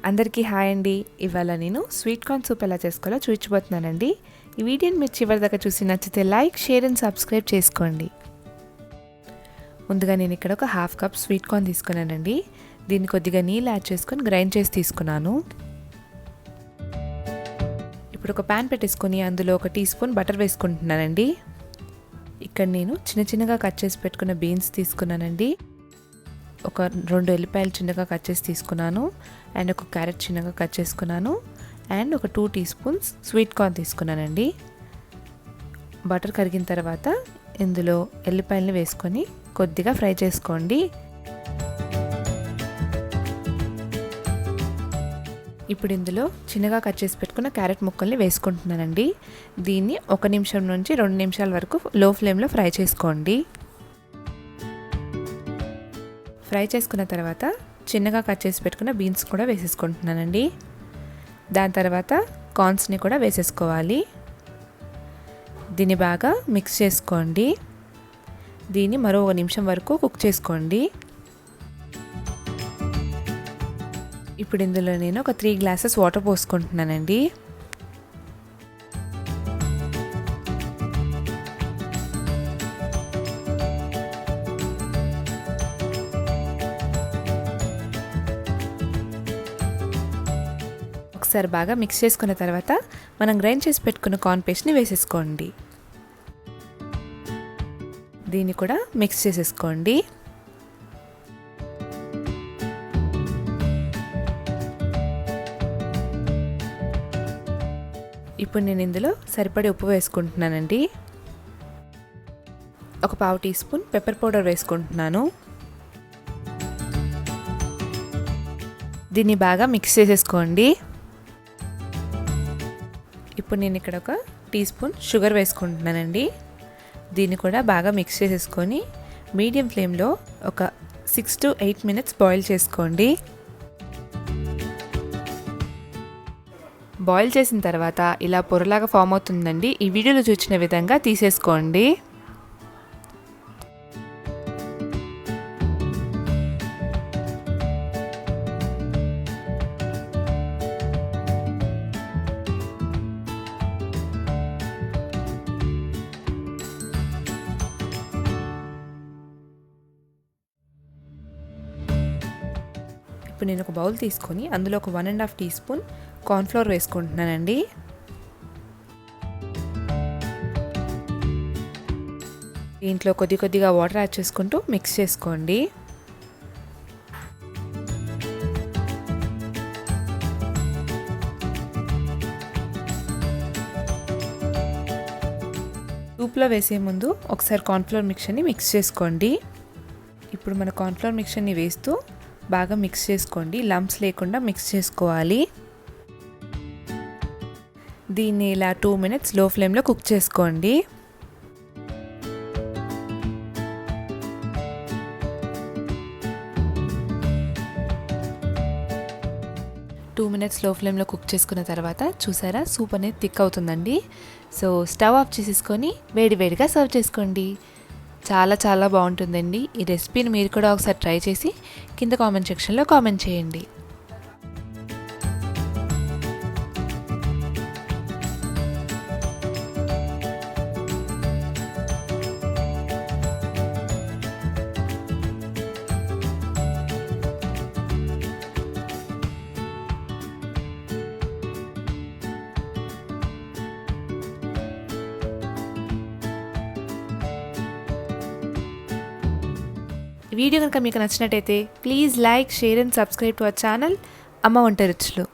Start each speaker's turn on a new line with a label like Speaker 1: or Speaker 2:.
Speaker 1: అందరికీ హాయ్ అండి. ఇవాళ నేను స్వీట్ కార్న్ సూప్ ఎలా చేసుకోవాలో చూపించబోతున్నానండి. ఈ వీడియోని మీరు చివరి దాకా చూసి నచ్చితే లైక్, షేర్ అండ్ సబ్స్క్రైబ్ చేసుకోండి. ముందుగా నేను ఇక్కడ ఒక హాఫ్ కప్ స్వీట్ కార్న్ తీసుకున్నానండి. దీన్ని కొద్దిగా నీళ్ళు యాడ్ చేసుకొని గ్రైండ్ చేసి తీసుకున్నాను. ఇప్పుడు ఒక ప్యాన్ పెట్టేసుకొని అందులో 1 టీ స్పూన్ బటర్ వేసుకుంటున్నానండి. ఇక్కడ నేను చిన్నగా కట్ చేసి పెట్టుకున్న బీన్స్ తీసుకున్నానండి. ఒక 2 ఎల్లిపాయలు చిన్నగా కట్ చేసి తీసుకున్నాను. అండ్ ఒక క్యారెట్ చిన్నగా కట్ చేసుకున్నాను. అండ్ ఒక 2 టీ స్పూన్స్ స్వీట్ కార్న్ తీసుకున్నానండి. బటర్ కరిగిన తర్వాత ఇందులో ఎల్లిపాయలని వేసుకొని కొద్దిగా ఫ్రై చేసుకోండి. ఇప్పుడు ఇందులో చిన్నగా కట్ చేసి పెట్టుకున్న క్యారెట్ ముక్కల్ని వేసుకుంటున్నానండి. దీన్ని 1 నిమిషం నుంచి 2 నిమిషాల వరకు లో ఫ్లేమ్లో ఫ్రై చేసుకోండి. ఫ్రై చేసుకున్న తర్వాత చిన్నగా కట్ చేసి పెట్టుకున్న బీన్స్ కూడా వేసేసుకుంటున్నానండి. దాని తర్వాత కార్న్స్ని కూడా వేసేసుకోవాలి. దీన్ని బాగా మిక్స్ చేసుకోండి. దీన్ని మరో 1 నిమిషం వరకు కుక్ చేసుకోండి. ఇప్పుడు ఇందులో నేను ఒక 3 గ్లాసెస్ వాటర్ పోసుకుంటున్నానండి. ఒకసారి బాగా మిక్స్ చేసుకున్న తర్వాత మనం గ్రైండ్ చేసి పెట్టుకున్న కార్న్ పేస్ట్ని వేసేసుకోండి. దీన్ని కూడా మిక్స్ చేసేసుకోండి. ఇప్పుడు నేను ఇందులో సరిపడే ఉప్పు వేసుకుంటున్నానండి. ఒక 1/2 టీ స్పూన్ పెప్పర్ పౌడర్ వేసుకుంటున్నాను. దీన్ని బాగా మిక్స్ చేసేసుకోండి. ఇప్పుడు నేను ఇక్కడ ఒక టీ స్పూన్ షుగర్ వేసుకుంటున్నానండి. దీన్ని కూడా బాగా మిక్స్ చేసేసుకొని మీడియం ఫ్లేమ్లో ఒక 6 to 8 minutes బాయిల్ చేసుకోండి. బాయిల్ చేసిన తర్వాత ఇలా పొరలాగా ఫామ్ అవుతుందండి. ఈ వీడియోలో చూసిన విధంగా తీసేసుకోండి. ఇప్పుడు నేను ఒక బౌల్ తీసుకొని అందులో ఒక 1.5 టీ స్పూన్ కార్న్ఫ్లోర్ వేసుకుంటున్నానండి. దీంట్లో కొద్దిగా వాటర్ యాడ్ చేసుకుంటూ మిక్స్ చేసుకోండి. సూప్లో వేసే ముందు ఒకసారి కార్న్ఫ్లోర్ మిక్చర్ని మిక్స్ చేసుకోండి. ఇప్పుడు మన కార్న్ఫ్లోర్ మిక్చర్ని వేస్తూ బాగా మిక్స్ చేసుకోండి. లంప్స్ లేకుండా మిక్స్ చేసుకోవాలి. దీన్ని ఇలా 2 minutes లో ఫ్లేమ్లో కుక్ చేసుకోండి. లో ఫ్లేమ్లో కుక్ చేసుకున్న తర్వాత చూసారా సూప్ అనేది థిక్ అవుతుందండి. సో స్టవ్ ఆఫ్ చేసేసుకొని వేడివేడిగా సర్వ్ చేసుకోండి. చాలా బాగుంటుందండి. ఈ రెసిపీని మీరు కూడా ఒకసారి ట్రై చేసి కింద కామెంట్ సెక్షన్లో కామెంట్ చేయండి. వీడియో కనుక మీకు నచ్చినట్టయితే please like, share and subscribe to our channel అమ్మ వంట రుచులు.